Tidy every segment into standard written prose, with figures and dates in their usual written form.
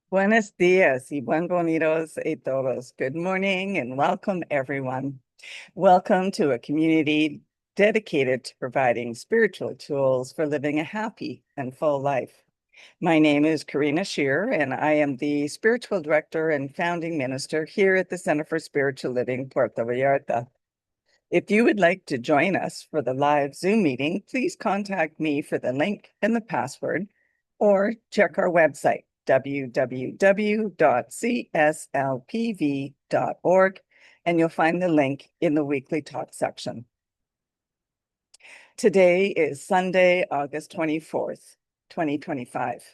Buenos días y buen bonitos a todos. Good morning and welcome everyone. Welcome to a community dedicated to providing spiritual tools for living a happy and full life. My name is Karina Shear, and I am the spiritual director and founding minister here at the Center for Spiritual Living Puerto Vallarta. If you would like to join us for the live Zoom meeting, please contact me for the link and the password, or check our website, www.cslpv.org, and you'll find the link in the weekly talk section. Today is Sunday, August 24th, 2025,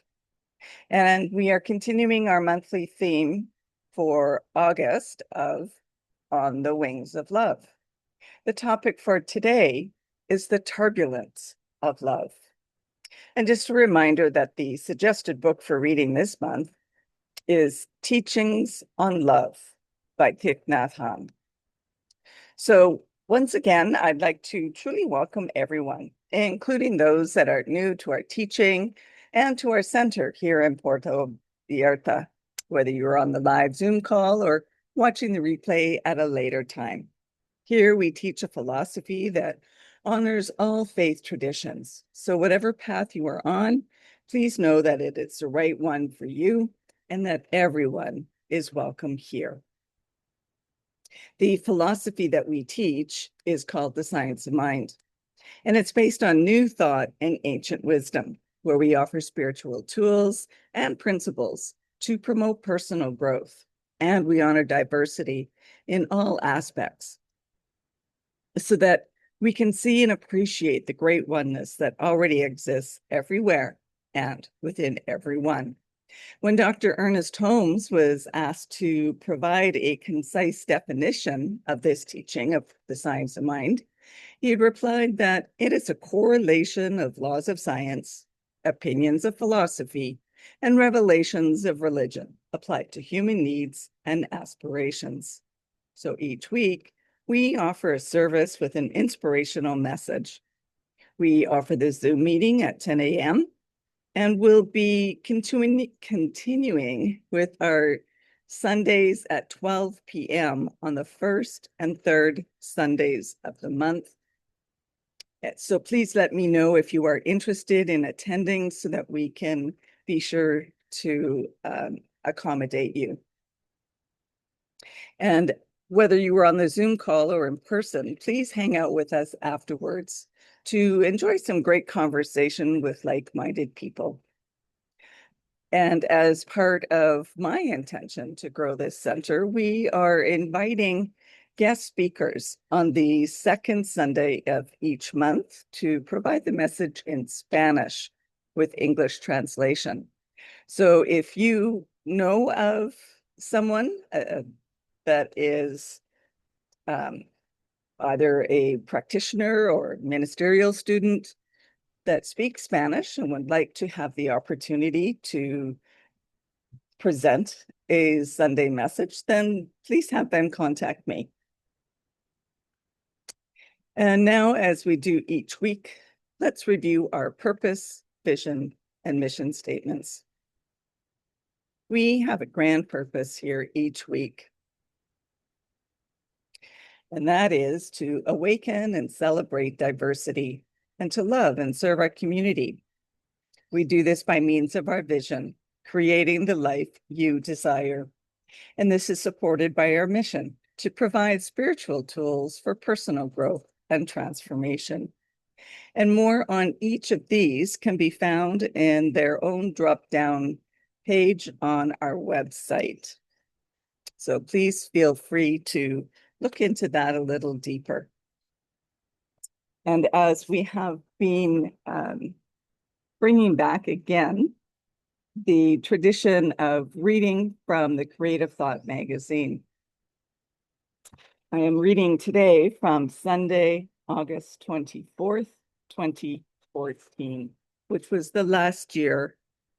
and we are continuing our monthly theme for August of On the Wings of Love. The topic for today is the turbulence of love. And just a reminder that the suggested book for reading this month is Teachings on Love by Thich Nhat Hanh. So once again, I'd like to truly welcome everyone, including those that are new to our teaching and to our center here in Puerto Vallarta, whether you're on the live Zoom call or watching the replay at a later time. Here we teach a philosophy that honors all faith traditions. So whatever path you are on, please know that it is the right one for you and that everyone is welcome here. The philosophy that we teach is called the Science of Mind, and it's based on new thought and ancient wisdom, where we offer spiritual tools and principles to promote personal growth, and we honor diversity in all aspects, so that we can see and appreciate the great oneness that already exists everywhere and within everyone. When Dr. Ernest Holmes was asked to provide a concise definition of this teaching of the science of mind, he had replied that it is a correlation of laws of science, opinions of philosophy, and revelations of religion applied to human needs and aspirations. So each week, we offer a service with an inspirational message. We offer the Zoom meeting at 10 a.m. and we'll be continuing with our Sundays at 12 p.m. on the first and third Sundays of the month. So please let me know if you are interested in attending so that we can be sure to accommodate you. And whether you were on the Zoom call or in person, please hang out with us afterwards to enjoy some great conversation with like-minded people. And as part of my intention to grow this center, we are inviting guest speakers on the second Sunday of each month to provide the message in Spanish with English translation. So if you know of someone that is either a practitioner or ministerial student that speaks Spanish and would like to have the opportunity to present a Sunday message, then please have them contact me. And now, as we do each week, let's review our purpose, vision, and mission statements. We have a grand purpose here each week, and that is to awaken and celebrate diversity and to love and serve our community. We do this by means of our vision, creating the life you desire. And this is supported by our mission to provide spiritual tools for personal growth and transformation. And more on each of these can be found in their own drop-down page on our website. So please feel free to look into that a little deeper. And as we have been bringing back again the tradition of reading from the Creative Thought magazine, I am reading today from Sunday, August 24th, 2014, which was the last year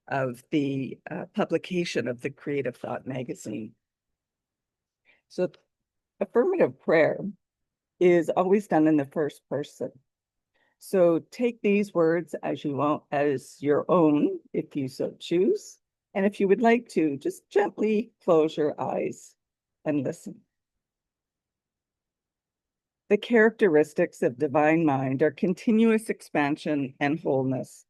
of the publication of the Creative Thought magazine. So affirmative prayer is always done in the first person. So take these words as you want, as your own, if you so choose. And if you would like to, just gently close your eyes and listen. The characteristics of divine mind are continuous expansion and wholeness.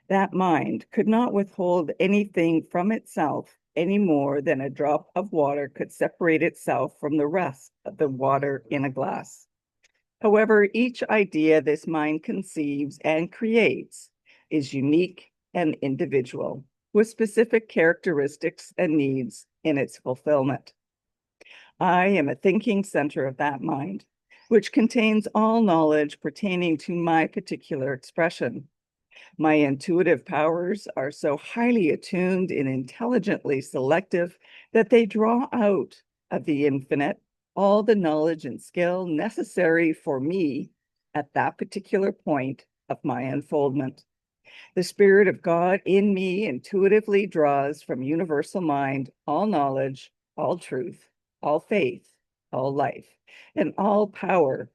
That mind could not withhold anything from itself any more than a drop of water could separate itself from the rest of the water in a glass. However, each idea this mind conceives and creates is unique and individual, with specific characteristics and needs in its fulfillment. I am a thinking center of that mind, which contains all knowledge pertaining to my particular expression. My intuitive powers are so highly attuned and intelligently selective that they draw out of the infinite all the knowledge and skill necessary for me at that particular point of my unfoldment. The Spirit of God in me intuitively draws from universal mind all knowledge, all truth, all faith, all life, and all power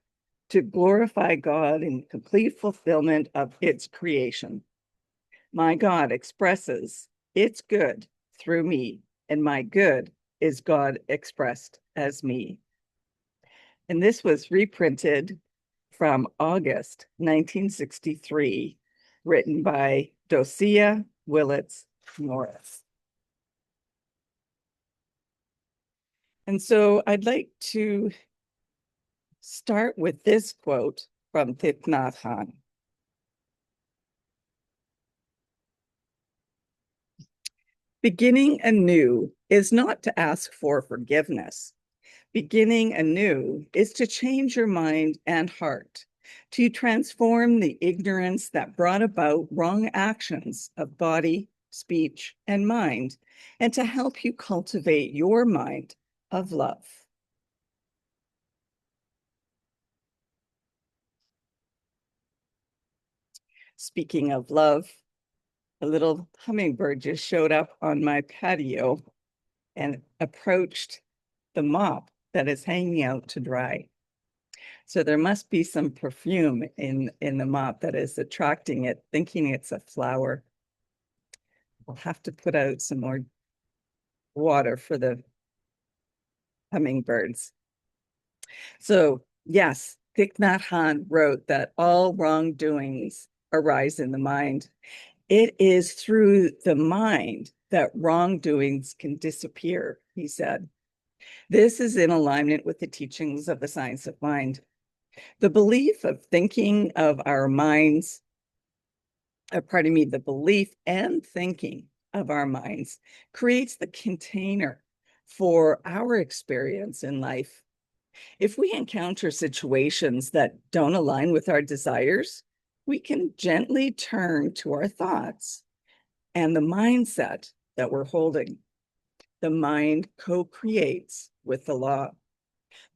to glorify God in complete fulfillment of its creation. My God expresses its good through me, and my good is God expressed as me. And this was reprinted from August 1963, written by Dosia Willits Norris. And so I'd like to start with this quote from Thich Nhat Hanh. Beginning anew is not to ask for forgiveness. Beginning anew is to change your mind and heart, to transform the ignorance that brought about wrong actions of body, speech, and mind, and to help you cultivate your mind of love. Speaking of love, a little hummingbird just showed up on my patio and approached the mop that is hanging out to dry. So there must be some perfume in the mop that is attracting it, thinking it's a flower. We'll have to put out some more water for the hummingbirds. So yes, Thich Nhat Hanh wrote that all wrongdoings arise in the mind. It is through the mind that wrongdoings can disappear, he said. This is in alignment with the teachings of the science of mind. The belief of thinking of our minds, the belief and thinking of our minds creates the container for our experience in life. If we encounter situations that don't align with our desires, we can gently turn to our thoughts and the mindset that we're holding. The mind co-creates with the law.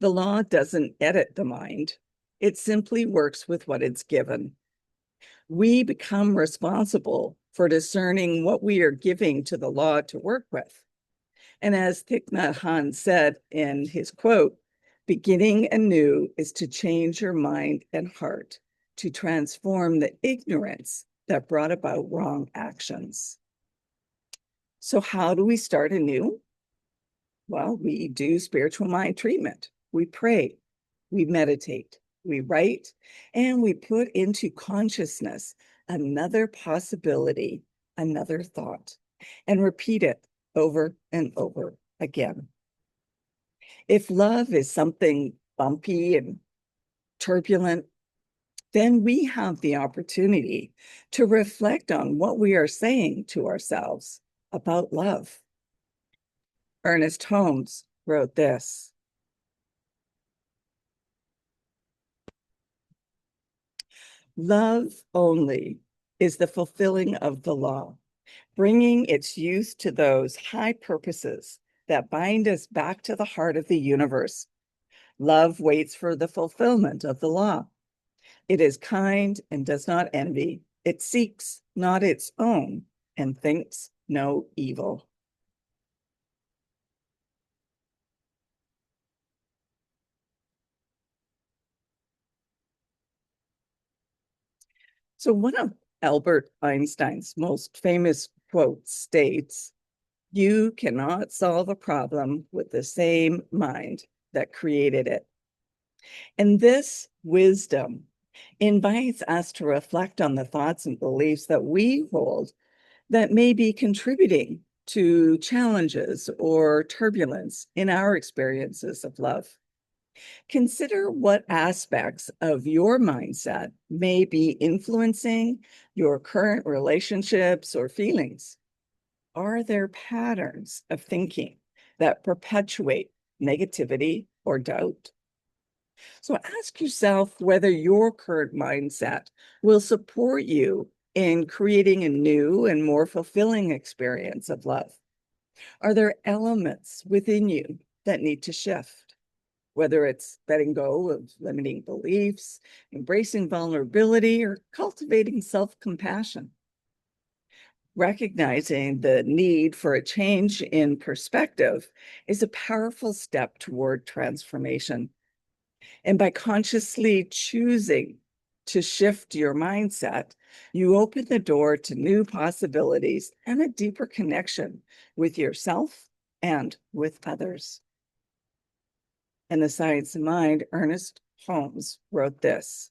The law doesn't edit the mind. It simply works with what it's given. We become responsible for discerning what we are giving to the law to work with. And as Thich Nhat Hanh said in his quote, beginning anew is to change your mind and heart, to transform the ignorance that brought about wrong actions. So how do we start anew? Well, we do spiritual mind treatment. We pray, we meditate, we write, and we put into consciousness another possibility, another thought, and repeat it over and over again. If love is something bumpy and turbulent, then we have the opportunity to reflect on what we are saying to ourselves about love. Ernest Holmes wrote this: love only is the fulfilling of the law, bringing its use to those high purposes that bind us back to the heart of the universe. Love waits for the fulfillment of the law. It is kind and does not envy. It seeks not its own and thinks no evil. So one of Albert Einstein's most famous quotes states, You cannot solve a problem with the same mind that created it. And this wisdom invites us to reflect on the thoughts and beliefs that we hold that may be contributing to challenges or turbulence in our experiences of love. Consider what aspects of your mindset may be influencing your current relationships or feelings. Are there patterns of thinking that perpetuate negativity or doubt? So ask yourself whether your current mindset will support you in creating a new and more fulfilling experience of love. Are there elements within you that need to shift? Whether it's letting go of limiting beliefs, embracing vulnerability, or cultivating self-compassion. Recognizing the need for a change in perspective is a powerful step toward transformation. And by consciously choosing to shift your mindset, you open the door to new possibilities and a deeper connection with yourself and with others. In The Science of Mind, Ernest Holmes wrote this: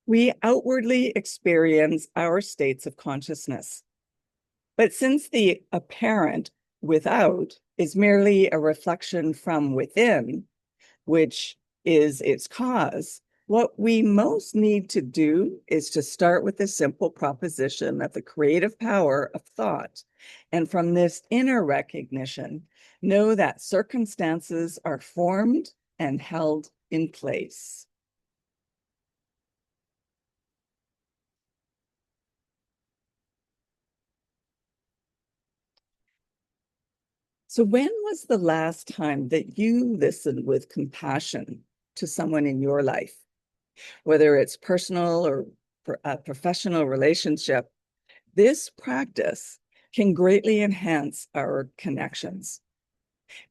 we outwardly experience our states of consciousness. But since the apparent without is merely a reflection from within, which is its cause, what we most need to do is to start with the simple proposition of the creative power of thought. And from this inner recognition, know that circumstances are formed and held in place. So when was the last time that you listened with compassion to someone in your life? Whether it's personal or a professional relationship, this practice can greatly enhance our connections.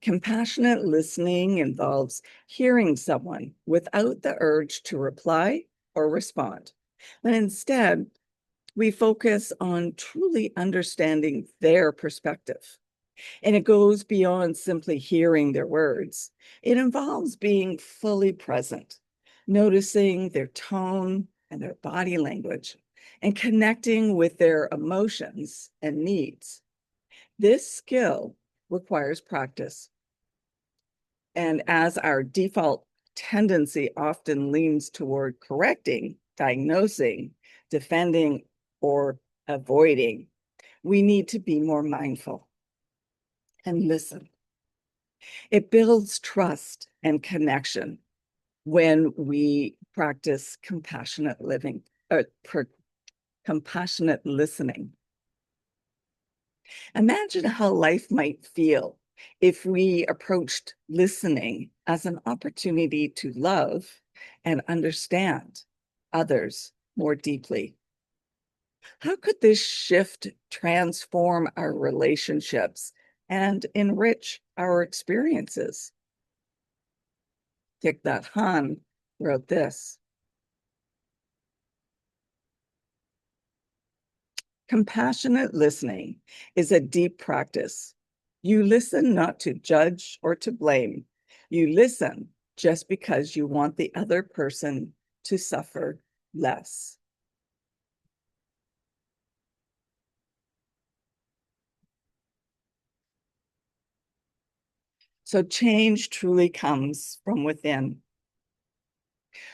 Compassionate listening involves hearing someone without the urge to reply or respond. But instead, we focus on truly understanding their perspective. And it goes beyond simply hearing their words. It involves being fully present, noticing their tone and their body language, and connecting with their emotions and needs. This skill requires practice. And as our default tendency often leans toward correcting, diagnosing, defending, or avoiding, we need to be more mindful and listen. It builds trust and connection when we practice compassionate living or compassionate listening. Imagine how life might feel if we approached listening as an opportunity to love and understand others more deeply. How could this shift transform our relationships and enrich our experiences? Thich Nhat Hanh wrote this: compassionate listening is a deep practice. You listen not to judge or to blame. You listen just because you want the other person to suffer less. So change truly comes from within.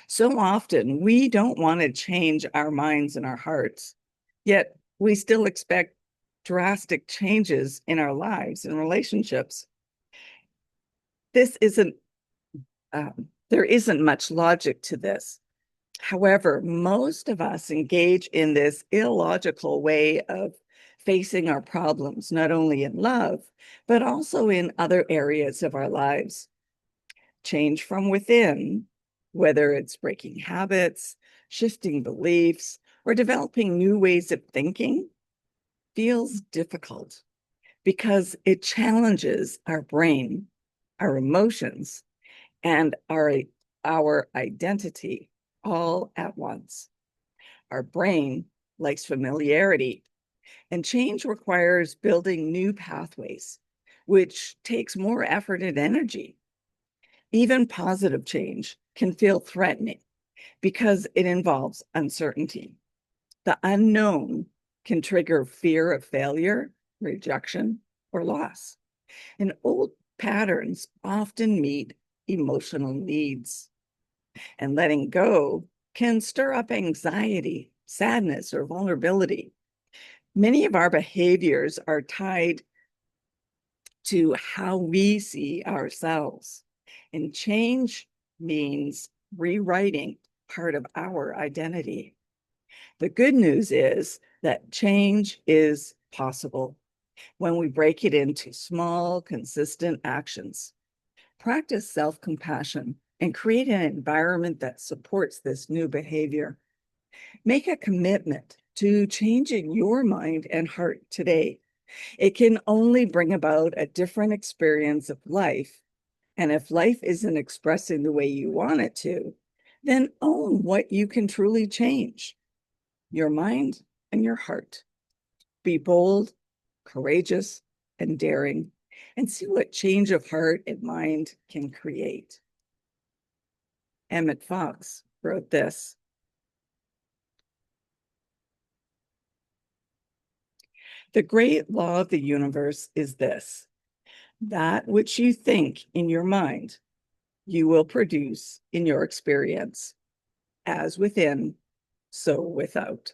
So often we don't want to change our minds and our hearts, yet we still expect drastic changes in our lives and relationships. This isn't, there isn't much logic to this. However, most of us engage in this illogical way of facing our problems, not only in love, but also in other areas of our lives. Change from within, whether it's breaking habits, shifting beliefs, or developing new ways of thinking, feels difficult because it challenges our brain, our emotions, and our identity. all at once. Our brain likes familiarity, and change requires building new pathways, which takes more effort and energy. Even positive change can feel threatening because it involves uncertainty. The unknown can trigger fear of failure, rejection, or loss. And old patterns often meet emotional needs. And letting go can stir up anxiety, sadness, or vulnerability. Many of our behaviors are tied to how we see ourselves. And change means rewriting part of our identity. The good news is that change is possible when we break it into small, consistent actions. Practice self-compassion and create an environment that supports this new behavior. Make a commitment to changing your mind and heart today. It can only bring about a different experience of life. And if life isn't expressing the way you want it to, then own what you can truly change: your mind and your heart. Be bold, courageous, and daring, and see what change of heart and mind can create. Emmett Fox wrote this: "The great law of the universe is this: that which you think in your mind, you will produce in your experience, as within, so without."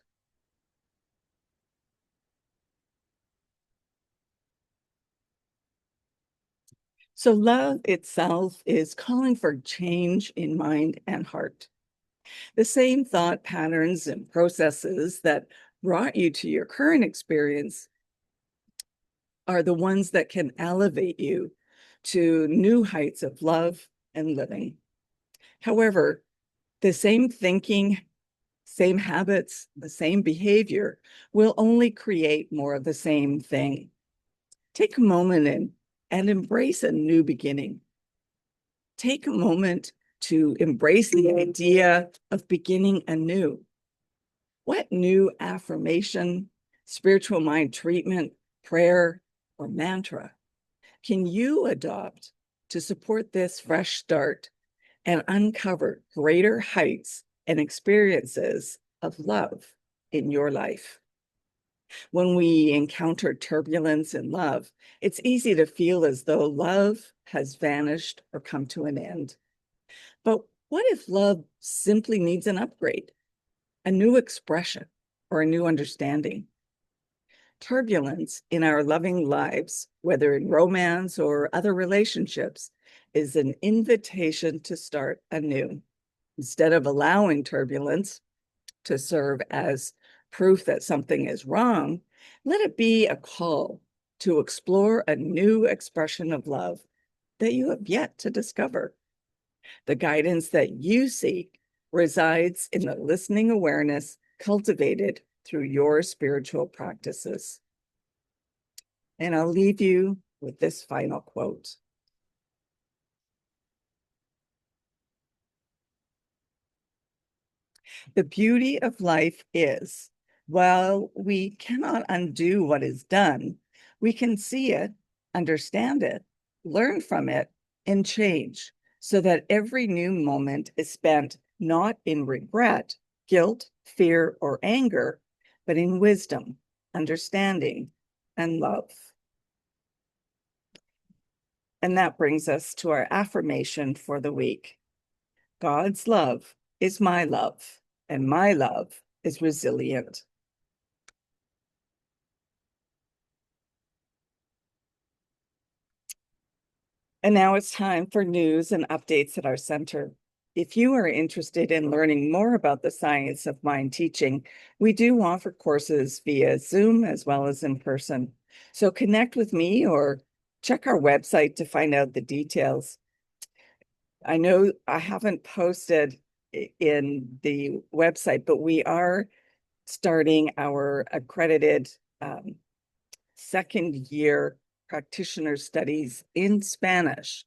So love itself is calling for change in mind and heart. The same thought patterns and processes that brought you to your current experience are the ones that can elevate you to new heights of love and living. However, the same thinking, same habits, the same behavior will only create more of the same thing. Take a moment and embrace a new beginning. Take a moment to embrace the idea of beginning anew. What new affirmation, spiritual mind treatment, prayer, or mantra can you adopt to support this fresh start and uncover greater heights and experiences of love in your life? When we encounter turbulence in love, it's easy to feel as though love has vanished or come to an end. But what if love simply needs an upgrade, a new expression, or a new understanding? Turbulence in our loving lives, whether in romance or other relationships, is an invitation to start anew. Instead of allowing turbulence to serve as proof that something is wrong, let it be a call to explore a new expression of love that you have yet to discover. The guidance that you seek resides in the listening awareness cultivated through your spiritual practices. And I'll leave you with this final quote: "The beauty of life is, while we cannot undo what is done, we can see it, understand it, learn from it, and change, so that every new moment is spent not in regret, guilt, fear, or anger, but in wisdom, understanding, and love." And that brings us to our affirmation for the week. God's love is my love, and my love is resilient. And now it's time for news and updates at our center. If you are interested in learning more about the science of mind teaching, we do offer courses via Zoom as well as in person. So connect with me or check our website to find out the details. I know I haven't posted in the website, but we are starting our accredited second year practitioner studies in Spanish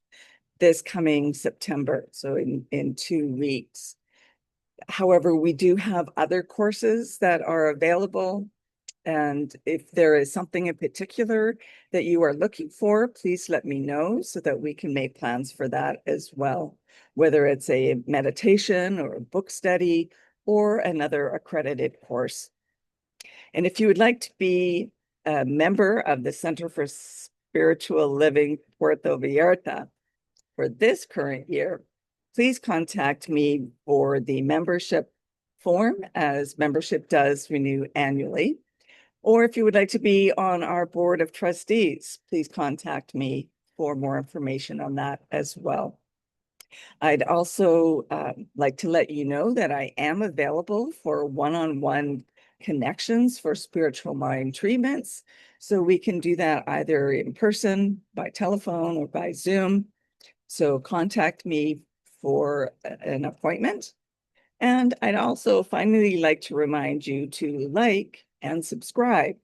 this coming September, so in 2 weeks. However, we do have other courses that are available. And if there is something in particular that you are looking for, please let me know so that we can make plans for that as well, whether it's a meditation or a book study or another accredited course. And if you would like to be a member of the Center for Spiritual Living Puerto Vallarta for this current year, please contact me for the membership form, as membership does renew annually. Or if you would like to be on our board of trustees, please contact me for more information on that as well. I'd also like to let you know that I am available for one-on-one connections for spiritual mind treatments. So we can do that either in person, by telephone, or by Zoom. So contact me for an appointment. And I'd also finally like to remind you to like and subscribe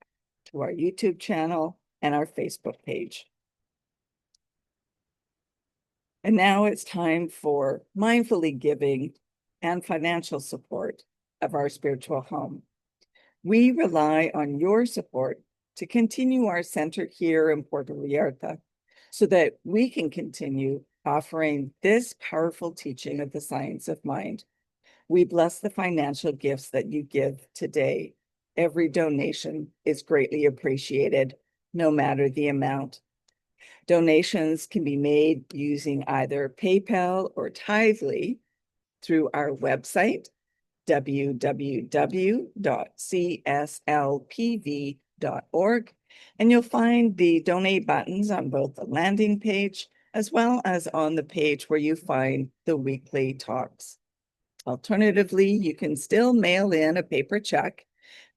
to our YouTube channel and our Facebook page. And now it's time for mindfully giving and financial support of our spiritual home. We rely on your support to continue our center here in Puerto Vallarta so that we can continue offering this powerful teaching of the science of mind. We bless the financial gifts that you give today. Every donation is greatly appreciated, no matter the amount. Donations can be made using either PayPal or Tithely through our website, www.cslpv.org, and you'll find the donate buttons on both the landing page as well as on the page where you find the weekly talks. Alternatively, you can still mail in a paper check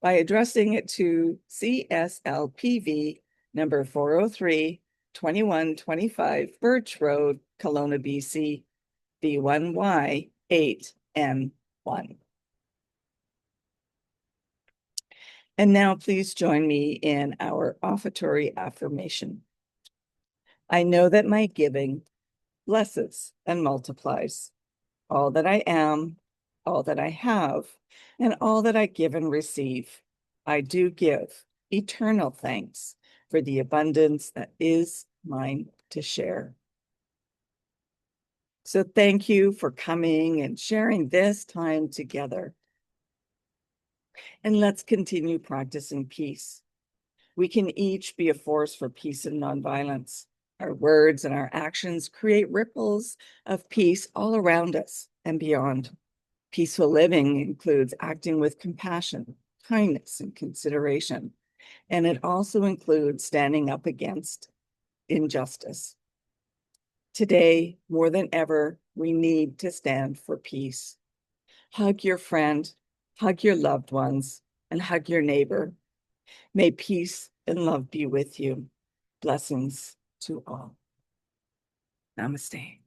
by addressing it to CSLPV number 403, 2125 Birch Road, Kelowna, BC, B1Y8M1. And now please join me in our offertory affirmation. I know that my giving blesses and multiplies all that I am, all that I have, and all that I give and receive. I do give eternal thanks for the abundance that is mine to share. So thank you for coming and sharing this time together. And let's continue practicing peace. We can each be a force for peace and nonviolence. Our words and our actions create ripples of peace all around us and beyond. Peaceful living includes acting with compassion, kindness, and consideration. And it also includes standing up against injustice. Today, more than ever, we need to stand for peace. Hug your friend, hug your loved ones, and hug your neighbor. May peace and love be with you. Blessings to all. Namaste.